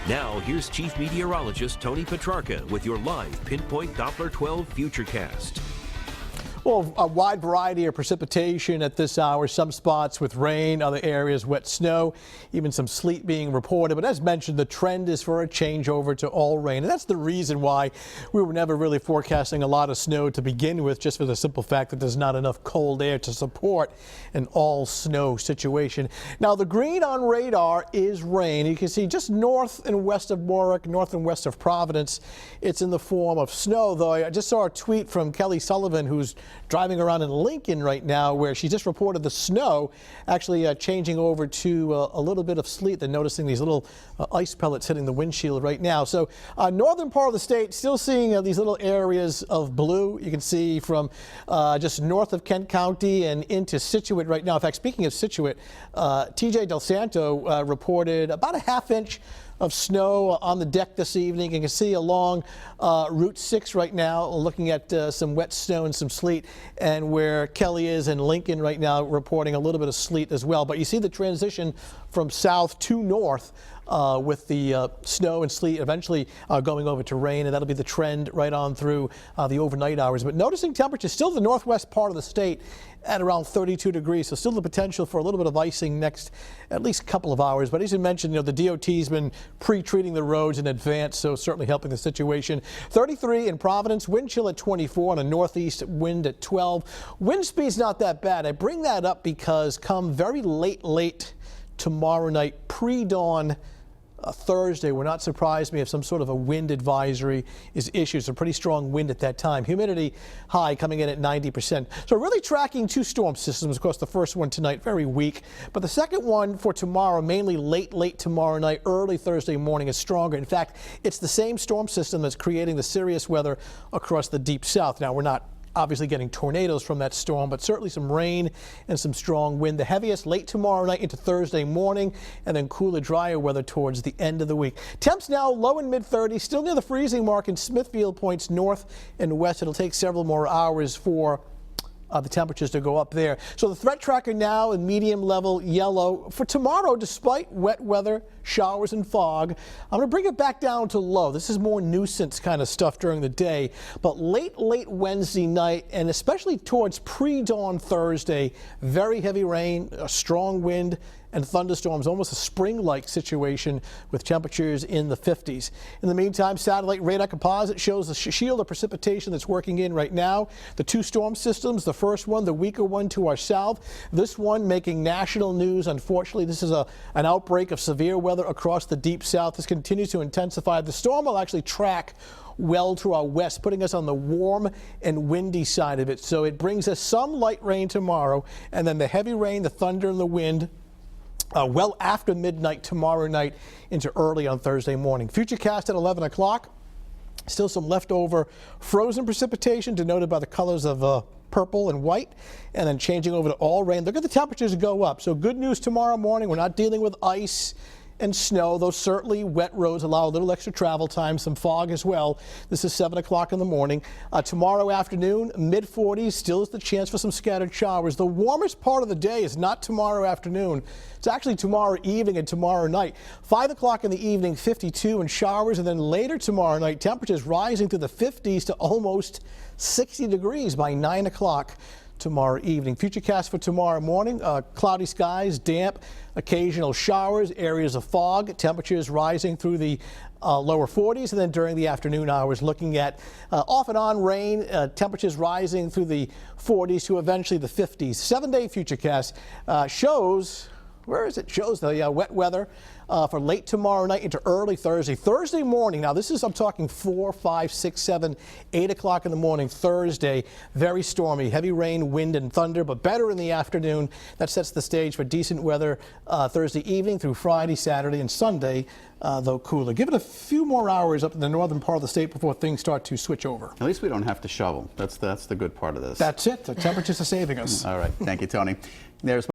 Now, here's Chief Meteorologist Tony Petrarca with your live Pinpoint Doppler 12 Futurecast. Well, a wide variety of precipitation at this hour. Some spots with rain, other areas wet snow, even some sleet being reported. But as mentioned, the trend is for a changeover to all rain. And that's the reason why we were never really forecasting a lot of snow to begin with, just for the simple fact that there's not enough cold air to support an all snow situation. Now, the green on radar is rain. You can see just north and west of Warwick, north and west of Providence, it's in the form of snow, though I just saw a tweet from Kelly Sullivan, who's driving around in Lincoln right now, where she just reported the snow actually changing over to a little bit of sleet. They're noticing these little ice pellets hitting the windshield right now. So northern part of the state still seeing these little areas of blue. You can see from just north of Kent County and into Scituate right now. In fact, speaking of Scituate, TJ Del Santo reported about a half-inch of snow on the deck this evening. You can see along Route 6 right now, looking at some wet snow and some sleet, and where Kelly is in Lincoln right now reporting a little bit of sleet as well. But you see the transition from south to north with the snow and sleet eventually going over to rain, and that'll be the trend right on through the overnight hours. But noticing temperatures still the northwest part of the state at around 32 degrees, so still the potential for a little bit of icing next at least couple of hours. But as you mentioned, the DOT's been pre-treating the roads in advance, so certainly helping the situation. 33 in Providence, wind chill at 24 and a northeast wind at 12. Wind speed's not that bad. I bring that up because come very late tomorrow night, pre-dawn Thursday, we're not surprised me if some sort of a wind advisory is issued. It's a pretty strong wind at that time. Humidity high coming in at 90%. So really tracking two storm systems. Of course, the first one tonight, very weak. But the second one for tomorrow, mainly late tomorrow night, early Thursday morning, is stronger. In fact, it's the same storm system that's creating the serious weather across the deep south. Now, we're not obviously getting tornadoes from that storm, but certainly some rain and some strong wind. The heaviest late tomorrow night into Thursday morning, and then cooler, drier weather towards the end of the week. Temps now low and mid-30s, still near the freezing mark in Smithfield points north and west. It'll take several more hours for the temperatures to go up there. So the threat tracker now in medium level yellow. For tomorrow, despite wet weather, showers and fog, I'm going to bring it back down to low. This is more nuisance kind of stuff during the day. But late Wednesday night, and especially towards pre-dawn Thursday, very heavy rain, a strong wind, and thunderstorms, almost a spring-like situation with temperatures in the 50s. In the meantime, satellite radar composite shows the shield of precipitation that's working in right now. The two storm systems, the first one, the weaker one to our south, this one making national news. Unfortunately, this is an outbreak of severe weather across the deep south. This continues to intensify. The storm will actually track well to our west, putting us on the warm and windy side of it. So it brings us some light rain tomorrow, and then the heavy rain, the thunder, and the wind well after midnight tomorrow night into early on Thursday morning. Futurecast at 11 o'clock. Still some leftover frozen precipitation denoted by the colors of purple and white, and then changing over to all rain. Look at the temperatures go up. So good news tomorrow morning. We're not dealing with ice and snow, though certainly wet roads allow a little extra travel time, some fog as well. This is 7 o'clock in the morning. Tomorrow afternoon, mid-40s, still is the chance for some scattered showers. The warmest part of the day is not tomorrow afternoon. It's actually tomorrow evening and tomorrow night. 5 o'clock in the evening, 52 and showers, and then later tomorrow night, temperatures rising to the 50s to almost 60 degrees by 9 o'clock tomorrow evening. Futurecast for tomorrow morning, cloudy skies, damp, occasional showers, areas of fog, temperatures rising through the lower 40s, and then during the afternoon hours looking at off and on rain, temperatures rising through the 40s to eventually the 50s. 7-day Futurecast shows, where is it? Shows the wet weather for late tomorrow night into early Thursday. Thursday morning, now this is, I'm talking 4, 5, 6, 7, 8 o'clock in the morning, Thursday, very stormy, heavy rain, wind and thunder, but better in the afternoon. That sets the stage for decent weather Thursday evening through Friday, Saturday, and Sunday, though cooler. Give it a few more hours up in the northern part of the state before things start to switch over. At least we don't have to shovel. That's the good part of this. That's it. The temperatures are saving us. All right. Thank you, Tony. There's